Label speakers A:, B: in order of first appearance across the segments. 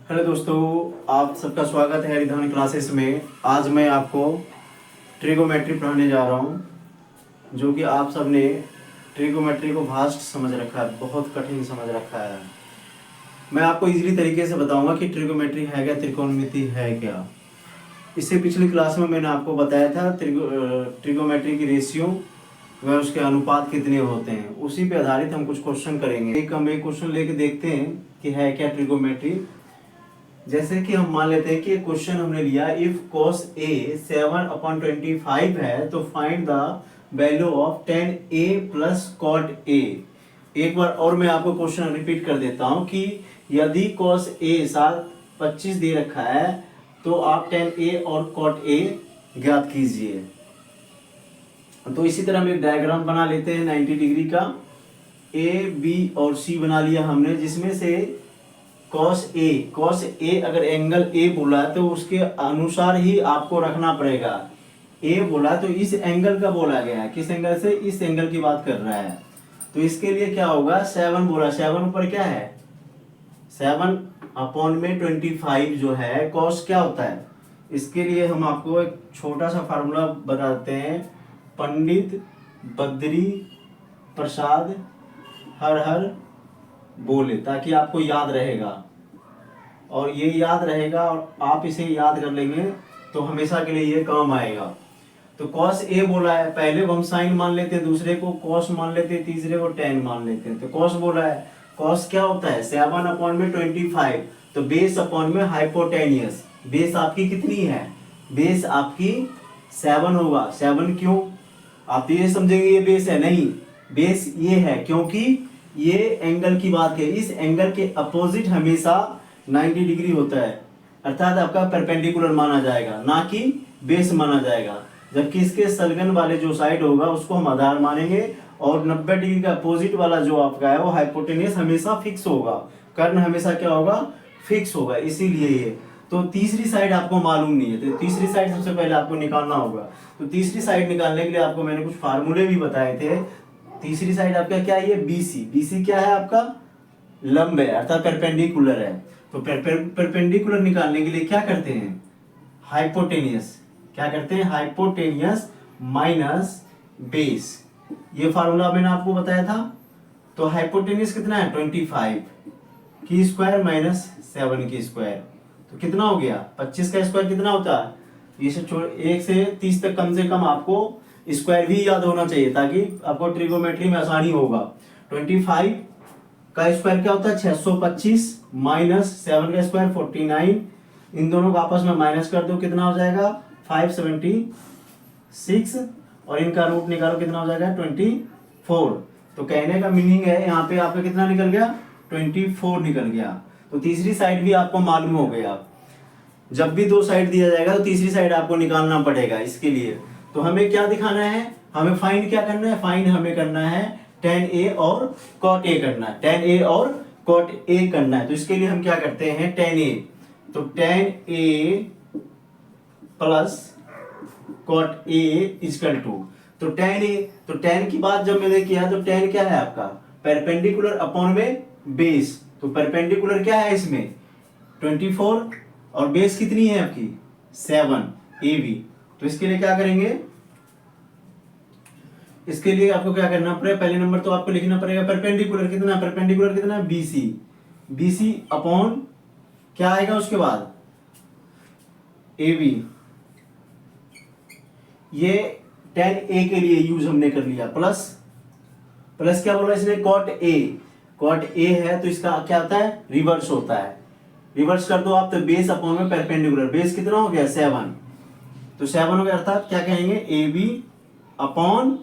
A: Hello दोस्तों, आप सबका स्वागत है हरिधन क्लासेस में। आज मैं आपको ट्रिगोमेट्री पढ़ाने जा रहा हूँ, जो कि आप सबने ट्रिगोमेट्री को भास्ट समझ रखा है, बहुत कठिन समझ रखा है। मैं आपको इजीली तरीके से बताऊंगा कि ट्रिगोमेट्री है क्या, त्रिकोणमिति है क्या। इससे पिछली क्लास में मैंने आपको बताया था ट्रिगोमेट्री की रेशियो व उसके अनुपात कितने होते हैं। उसी पे आधारित हम कुछ क्वेश्चन करेंगे। हम एक क्वेश्चन लेके देखते हैं कि है क्या ट्रिगोमेट्री। जैसे कि हम मान लेते हैं कि क्वेश्चन हमने लिया, इफ cos a 7/25 है तो find the value of tan a plus cot a। एक बार और मैं आपको क्वेश्चन रिपीट कर देता हूं कि यदि cos a 7/25 दे रखा है तो आप tan a और cot a ज्ञात कीजिए। तो इसी तरह हम एक डायग्राम बना लेते हैं 90 डिग्री का। a b और c बना लिया हमने, जिसमें से cos A अगर एंगल A बोला है तो उसके अनुसार ही आपको रखना पड़ेगा। A बोला तो इस एंगल का बोला गया है, किस एंगल से, इस एंगल की बात कर रहा है। तो इसके लिए क्या होगा, 7 बोला, 7 ऊपर क्या है, 7/25 जो है cos क्या होता है। इसके लिए हम आपको एक छोटा सा फार्मूला बताते हैं, पंडित बद्री प्रसाद हर हर बोले, ताकि आपको याद रहेगा। और ये याद रहेगा और आप इसे याद कर लेंगे तो हमेशा के लिए ये काम आएगा। तो cos A बोला है, पहले को हम साइन मान लेते हैं, दूसरे को cos मान लेते हैं, तीसरे को tan मान लेते हैं। तो cos बोला है, cos क्या होता है, 7/25। तो बेस अपॉन में हाइपोटेनियस, बेस आपकी कितनी है, बेस आपकी 7 होगा। 7 क्यों, आप ये समझेंगे ये बेस है, नहीं, बेस ये है क्योंकि ये एंगल की बात है, इस एंगल के अपोजिट हमेशा 90 डिग्री होता है, अर्थात आपका परपेंडिकुलर माना जाएगा, ना कि बेस माना जाएगा। जबकि इसके सलगन वाले जो साइड होगा उसको हम आधार मानेंगे, और 90 डिग्री का अपोजिट वाला जो आपका है वो हाइपोटेनियस हमेशा फिक्स होगा, कर्ण हमेशा क्या होगा, फिक्स होगा। इसीलिए ये तो तीसरी साइड आपको मालूम नहीं है, तो तीसरी साइड सबसे पहले आपको निकालना होगा। तो तीसरी साइड निकालने के लिए आपको मैंने कुछ फार्मूले भी बताए थे। तीसरी साइड आपका क्या है, ये BC। BC क्या है आपका, लंब है, अर्थात परपेंडिकुलर है। तो परपेंडिकुलर निकालने के लिए क्या करते हैं, हाइपोटेनियस, क्या करते हैं, हाइपोटेनियस माइनस बेस। ये फार्मूला मैंने आपको बताया था। तो हाइपोटेनियस कितना है, 25 की स्क्वायर माइनस 7 की स्क्वायर, तो कितना हो गया, 25 का स्क्वायर कितना होता है, ये से 1 से 30 तक कम से कम आपको स्क्वायर भी याद होना चाहिए, ताकि आपको ट्रिगोमेट्री में आसानी होगा। 25 का स्क्वायर क्या होता है, 625 माइनस 7 का स्क्वायर 49। इन दोनों को आपस में माइनस कर दो, कितना हो जाएगा 576, और इनका रूट निकालो, कितना हो जाएगा 24। तो कहने का मीनिंग है यहाँ पे आपका कितना निकल गया, 24 निकल गया। तो तीसरी साइड भी आपको मालूम हो गया। जब भी दो साइड दिया जाएगा तो तीसरी साइड आपको निकालना पड़ेगा। इसके लिए तो हमें क्या दिखाना है, हमें फाइंड क्या करना है, फाइंड हमें करना है tan A और cot A करना है, tan A और cot A करना है। तो इसके लिए हम क्या करते हैं, tan A, तो tan A plus cot A equal to, तो tan A, तो tan की बात जब मैंने किया तो tan क्या है आपका, परपेंडिकुलर अपॉन में बेस। तो परपेंडिकुलर क्या है इसमें 24, और बेस कितनी है आपकी 7 AB। तो इसके लिए क्या करेंगे, इसके लिए आपको क्या करना पड़ेगा, पहले नंबर तो आपको लिखना पड़ेगा परपेंडिकुलर कितना, परपेंडिकुलर कितना BC, BC अपॉन क्या आएगा उसके बाद AB। ये tan A के लिए यूज हमने कर लिया, प्लस प्लस क्या बोला इसने, cot A, cot A है तो इसका क्या होता है, रिवर्स होता है, रिवर्स कर दो आप, तो बेस अपॉन में परपेंडिकुलर, बेस कितना हो गया 7, तो 7 हो गया, अर्थात क्या कहेंगे AB अपॉन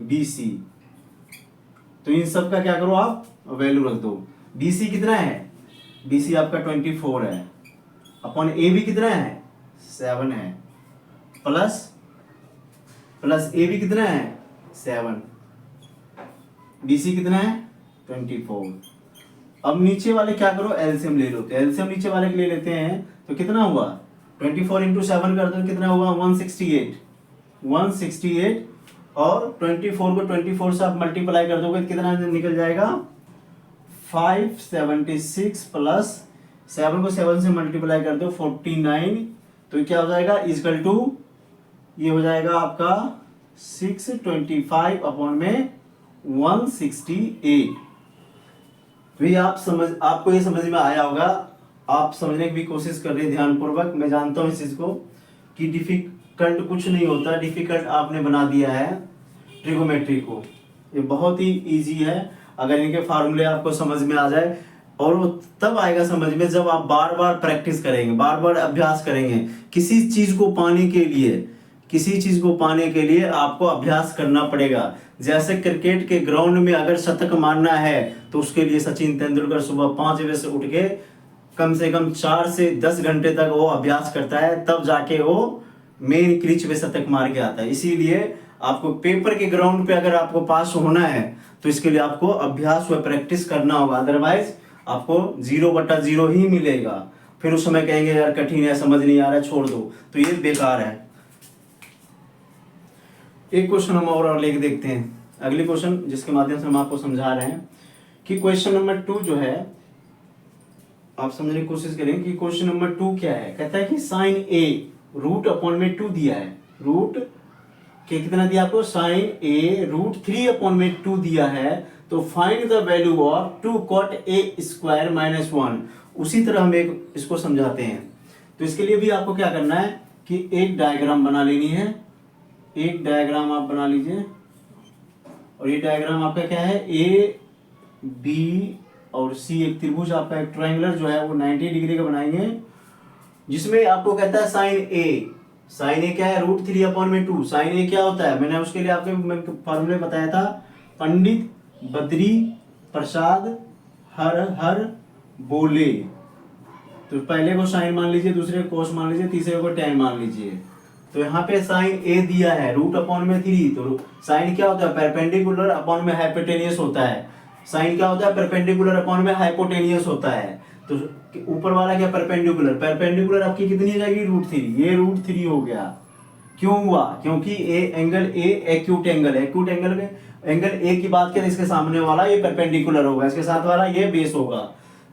A: BC। तो इन सब का क्या करो आप वैल्यू रख दो। BC कितना है, BC आपका 24 है, अपॉन AB कितना है 7 है, प्लस प्लस AB कितना है 7, BC कितना है 24। अब नीचे वाले क्या करो, एलसीएम ले लो, तो एलसीएम नीचे वाले के ले लेते हैं। तो कितना हुआ 24 इंटू 7 कर दो, कितना हुआ 168, 168, और 24 को 24 से आप मल्टीप्लाई कर दोगे कितना निकल जाएगा 576 प्लस 7 को 7 से मल्टीप्लाई कर दो 49, तो क्या हो जाएगा इक्वल टू, ये हो जाएगा आपका 625 अपॉन में 168। तो ये आपको ये समझ में आया होगा। आप समझने की भी कोशिश कर रहे हैं ध्यानपूर्वक। मैं जानता हूँ इस चीज को कि डिफिकल्ट कुछ नहीं होता, डिफिकल्ट आपने बना दिया है ट्रिगोमेट्री को। ये बहुत ही इजी है अगर इनके फार्मूले आपको समझ में आ जाए, और वो तब आएगा समझ में जब आप बार बार प्रैक्टिस करेंगे, बार बार अभ्यास करेंगे। किसी चीज को पाने के लिए, किसी चीज को पाने के लिए आपको अभ्यास करना पड़ेगा। जैसे क्रिकेट के ग्राउंड में अगर शतक मारना है तो उसके लिए सचिन तेंदुलकर सुबह 5 बजे से उठ के कम से कम 4 से 10 घंटे तक वो अभ्यास करता है, तब जाके वो मेन क्रीज पे शतक मार के आता है। इसीलिए आपको पेपर के ग्राउंड पे अगर आपको पास होना है तो इसके लिए आपको अभ्यास व प्रैक्टिस करना होगा, अदरवाइज आपको 0/0 ही मिलेगा। फिर उस समय कहेंगे यार कठिन है, समझ नहीं आ रहा है, छोड़ दो, तो ये बेकार है। एक क्वेश्चन हम और लेके देखते हैं, अगली क्वेश्चन जिसके माध्यम से हम आपको समझा रहे हैं कि क्वेश्चन नंबर 2 जो है, आप समझने की कोशिश करें कि क्वेश्चन नंबर 2 क्या है। कहता है कि साइन ए रूट अपॉन में 2 दिया है, रूट के कितना दिया आपको, साइन ए रूट 3 अपॉन में 2 दिया है, तो find the value of 2 cot A square minus 1। उसी तरह हम एक इसको समझाते हैं। तो इसके लिए भी आपको क्या करना है कि एक डायग्राम बना लेनी है, एक डायग्राम आप बना लीजिए, और ये डायग्राम आपका क्या है, ए बी और सी एक त्रिभुज आपका एक ट्रायंगुलर जो है वो 90 डिग्री का बनाएंगे, जिसमें आपको कहता है साइन ए। साइन ए क्या है, √3 अपॉन में 2। साइन ए क्या होता है, मैंने उसके लिए आपको फॉर्मूले बताया था, पंडित बद्री प्रसाद हर हर बोले। तो पहले को साइन मान लीजिए, दूसरे को कोस मान लीजिए, तीसरे को टेन मान लीजिए। तो यहाँ पे साइन ए दिया है रूट अपॉन में 3। तो साइन क्या होता है, परपेंडिकुलर अपॉन में हाइपोटेनियस होता है। साइन क्या होता है, परपेंडिकुलर अपॉन में हाइपोटेनियस होता है। तो ऊपर वाला क्या, परपेंडिकुलर, परपेंडिकुलर आपकी कितनी हो जाएगी, √3। ये √3 हो गया। क्यों हुआ, क्योंकि A angle A acute angle है, एक्यूट एंगल में एंगल ए की बात करें, इसके सामने वाला ये परपेंडिकुलर होगा, इसके साथ वाला ये बेस होगा।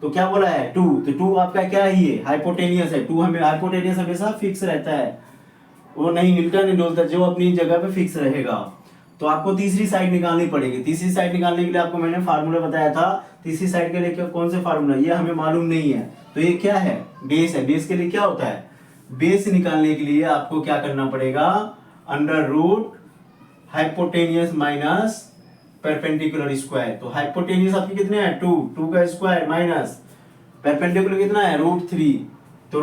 A: तो क्या बोला है 2, तो 2 आपका क्या ही है, हाइपोटेनियस है। 2 हमें हाइपोटेनियस हमेशा फिक्स रहता है, वो नहीं हिलता नहीं डोलता, जो अपनी जगह पे फिक्स रहेगा। तो आपको तीसरी साइड निकालनी पड़ेगी। तीसरी साइड निकालने के लिए आपको मैंने फार्मूला बताया था। तीसरी साइड के लिए कौन से फार्मूला, ये हमें मालूम नहीं है। तो ये क्या है, बेस है। बेस के लिए क्या होता है, बेस निकालने के लिए आपको क्या करना पड़ेगा, under root hypotenuse minus perpendicular square. तो हाइपोटेनियस आपकी कितने हैं, 2 का स्क्वायर माइनस परपेंडिकुलर कितना है, √3। तो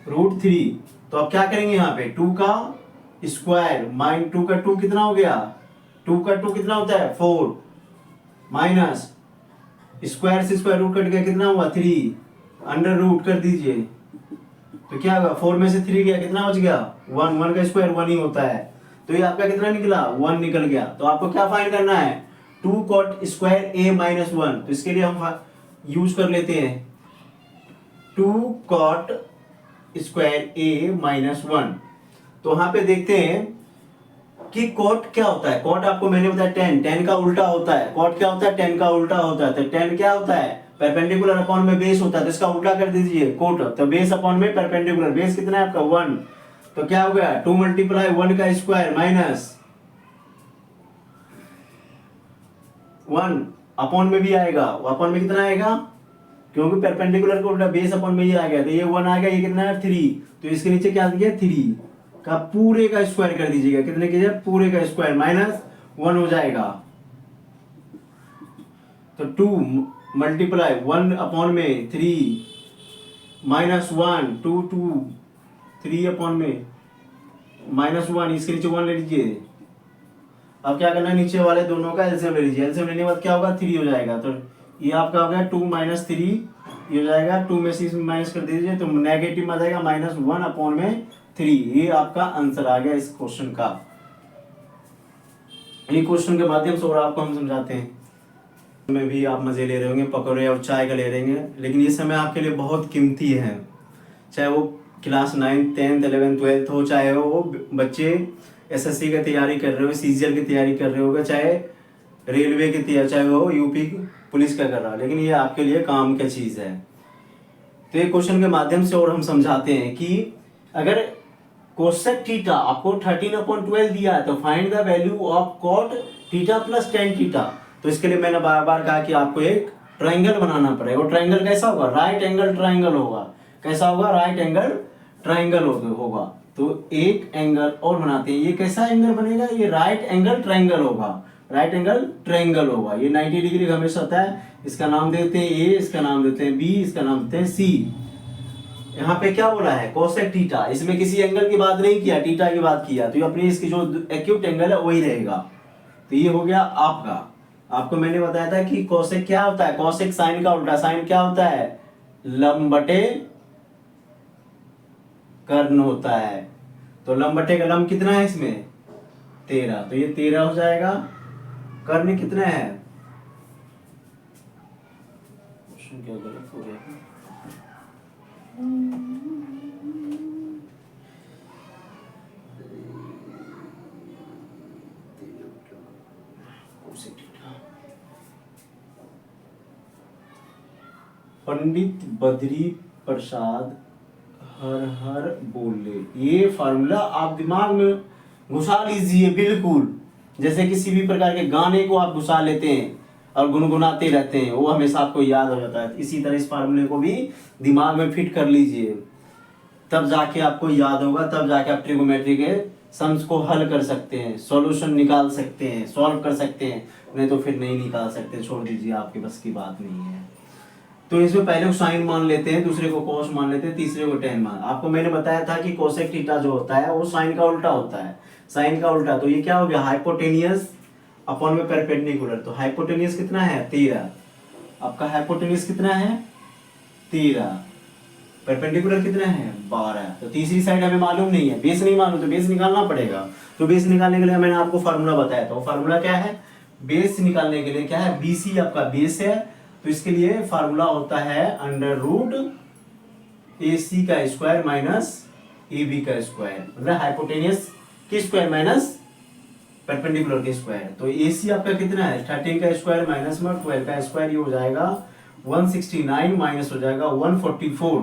A: √3। तो अब क्या करेंगे यहाँ पे, 2 का स्क्वायर माइन 2 का 2 कितना हो गया, 2 का 2 कितना होता है 4, माइनस स्क्वायर से स्क्वायर रूट कट गया, कितना हुआ 3, अंडर रूट कर दीजिए। तो क्या होगा, 4 में से 3 गया, कितना बच गया 1, 1 का स्क्वायर 1 ही होता है। तो ये आपका कितना निकला, 1 निकल गया। तो आपको क्या फाइंड करना है, 2 cot स्क्वायर ए माइनस 1। तो इसके लिए हम यूज कर लेते हैं 2 cot स्क्वायर ए माइनस 1। तो वहां पे देखते हैं कि कॉट क्या होता है। कॉट आपको मैंने बताया टेन का उल्टा होता है। कॉट क्या होता है, 10 का उल्टा होता है। तो 10 क्या होता है, परपेंडिकुलर अपॉन में बेस होता है। तो इसका उल्टा कर दीजिए कोट, तो बेस अपॉन में परपेंडिकुलर। बेस कितना है आपका 1। तो क्या हो गया 2 मल्टीप्लाई 1 का स्क्वायर माइनस 1 अपॉन में भी आएगा। अपॉन में कितना आएगा, क्योंकि परपेंडिकुलर का उल्टा बेस अपॉन में ये आ गया, तो ये 1 आ गया। ये कितना है 3। तो इसके नीचे क्या दिया 3 का पूरे का स्क्वायर कर दीजिएगा। कितने कीजिए, पूरे का स्क्वायर माइनस 1 हो जाएगा। तो 2 मल्टीप्लाई 1 अपॉन में 3 माइनस 1, 2 3 अपॉन में माइनस 1, इसके नीचे 1 ले लीजिए। अब क्या करना है, नीचे वाले दोनों का एलसीएम ले लीजिए। एलसीएम लेने के बाद क्या होगा 3 हो जाएगा। तो ये आपका हो गया 2 माइनस 3, ये हो जाएगा 2 में से इसमें माइनस कर दीजिए, तो नेगेटिव में आ जाएगा -1 अपॉन में 3। ये आपका आंसर आ गया इस क्वेश्चन का। ये क्वेश्चन के माध्यम से और आपको हम समझाते हैं। में भी आप मजे ले रहे होंगे, पकौड़े और चाय का ले रहे होंगे, लेकिन ये समय आपके लिए बहुत कीमती है। चाहे वो क्लास 9, 10, 11, 12 हो, चाहे वो बच्चे एसएससी की तैयारी कर रहे हो, सीजीएल की तैयारी कर रहे होगा, चाहे रेलवे की तैयारी, चाहे वो यूपी पुलिस क्या कर रहा है, लेकिन ये आपके लिए काम की चीज़ है। तो ये क्वेश्चन के माध्यम से और हम समझाते हैं कि अगर कोसेक थीटा आपको 13/12 दिया है तो find the value of cot theta plus tan theta. तो इसके लिए मैंने बार बार कहा कि आपको एक ट्रायंगल बनाना पड़ेगा। वो ट्रायंगल कैसा होगा? राइट एंगल ट्रायंगल होगा। कैसा होगा? राइट एंगल ट्रायंगल होगा। तो एक एंगल और बनाते हैं। ये कैसा एंगल बनेगा? ये राइट एंगल ट्रायंगल होगा। राइट एंगल ट्रायंगल होगा। ये 90 डिग्री का हमेशा होता है। इसका नाम देते हैं ए, इसका नाम देते हैं बी, इसका नाम देते हैं सी। यहाँ पे क्या बोला है? Cosec theta. इसमें किसी एंगल की बात नहीं किया, थीटा की बात किया। तो ये अपनी इसकी जो एक्यूट एंगल है वही रहेगा। तो ये हो गया आपका। आपको मैंने बताया था कि कोसेक क्या होता है? कोसेक साइन का उल्टा। साइन क्या होता है? लंब बटे कर्ण होता है। तो लंब बटे का लंब कितना है इसमें? 13। तो ये 13 हो जाएगा। कर्ण कितना है? क्या गलत हो गया? पंडित बद्री प्रसाद हर हर बोले। ये फार्मूला आप दिमाग में घुसा लीजिए बिल्कुल। जैसे किसी भी प्रकार के गाने को आप घुसा लेते हैं और गुनगुनाते रहते हैं, वो हमेशा आपको याद हो जाता है। इसी तरह इस फार्मूले को भी दिमाग में फिट कर लीजिए, तब जाके आपको याद होगा। तब जाके आप ट्रिगोमेट्री के सम्स को हल कर सकते हैं, सॉल्यूशन निकाल सकते हैं, सॉल्व कर सकते हैं। नहीं तो फिर नहीं निकाल सकते, छोड़ दीजिए, आपके बस की बात नहीं है। तो इसमें पहले को साइन मान लेते हैं, दूसरे को कोस मान लेते हैं, तीसरे को टेन मान। आपको मैंने बताया था कि कोसेक थीटा जो होता है वो साइन का उल्टा होता है। साइन का उल्टा। तो ये क्या हो गया? हाइपोटेनियस अपॉन में परपेंडिकुलर। तो हाइपोटेनियस कितना है? 13। आपका हाइपोटेनियस कितना है? 13। परपेंडिकुलर कितना है? 12। तो तीसरी साइड हमें मालूम नहीं है, बेस नहीं मालूम, तो बेस निकालना पड़ेगा। तो बेस निकालने के लिए मैंने आपको फार्मूला बताया था। वो फार्मूला क्या है? बेस निकालने के लिए क्या है? BC आपका बेस है। तो इसके लिए फार्मूला होता है √AC का स्क्वायर माइनस AB का स्क्वायर, मतलब हाइपोटेनियस के स्क्वायर माइनस परपेंडिकुलर के स्क्वायर। तो AC आपका कितना है? 13 का स्क्वायर माइनस में 12 का स्क्वायर, ये हो जाएगा 169 माइनस हो जाएगा 144।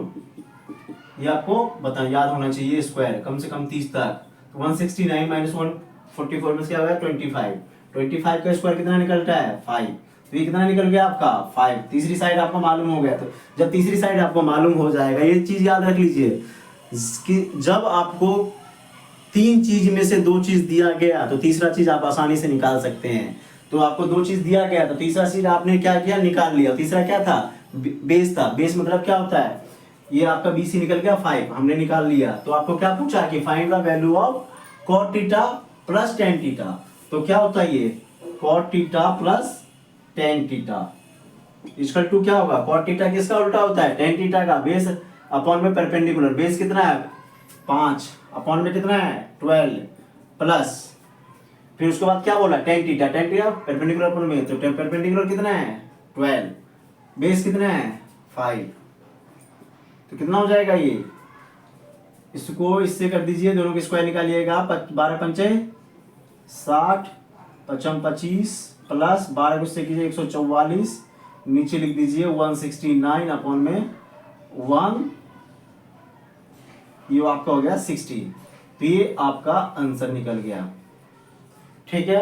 A: ये आपको बता याद होना चाहिए, स्क्वायर कम से कम 30 तक। तो 169 माइनस 144 में क्या होगा? 25। 25 का स्क्वायर कितना निकलता है? 5। तो ये कितना निकल गया आपका? 5। तीसरी साइड आपको मालूम हो गया। तो जब तीसरी साइड आपको मालूम हो जाएगा, ये चीज याद रख लीजिए कि जब आपको 3 चीज में से 2 चीज दिया गया तो तीसरा चीज आप आसानी से निकाल सकते हैं। तो आपको 2 चीज दिया गया तो तीसरा चीज आपने क्या किया? निकाल लिया। तीसरा क्या था? बेस था। बेस मतलब क्या होता है? ये आपका BC निकल गया 5, हमने निकाल लिया। तो आपको क्या पूछा कि find the value of cot theta plus tan theta. तो क्या होता है ये? Cot theta plus tan theta equal to क्या होगा? कॉट थीटा किसका उल्टा होता है? टेन थीटा का। बेस अपॉन में परपेंडिकुलर। बेस कितना है? 5 अपॉन में कितना है? 12 प्लस फिर उसके बाद क्या बोला? Tan theta. Tan theta perpendicular upon में, तो परपेंडिकुलर कितना है? 12। बेस कितना है? 5। तो कितना हो जाएगा ये? इसको इससे कर दीजिए, दोनों के स्क्वायर निकालिएगा। 12 पंचे 60, 55 25 प्लस 12 को इससे कीजिए 144, नीचे लिख दीजिए 169 अपॉन में 1, ये आपका हो गया 16। तो ये आपका आंसर निकल गया। ठीक है,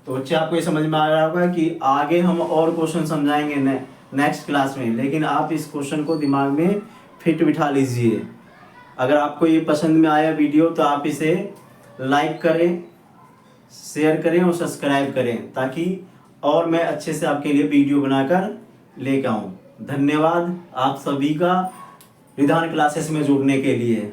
A: तो बच्चे आपको ये समझ में आ रहा होगा कि आगे हम और क्वेश्चन समझाएंगे नेक्स्ट क्लास में, लेकिन आप इस क्वेश्चन को दिमाग में फिट बिठा लीजिए। अगर आपको ये पसंद में आया वीडियो तो आप इसे लाइक करें, शेयर करें और सब्सक्राइब करें, ताकि और मैं अच्छे से आपके लिए वीडियो बनाकर लेकर आऊँ। धन्यवाद आप सभी का विधान क्लासेस में जुड़ने के लिए।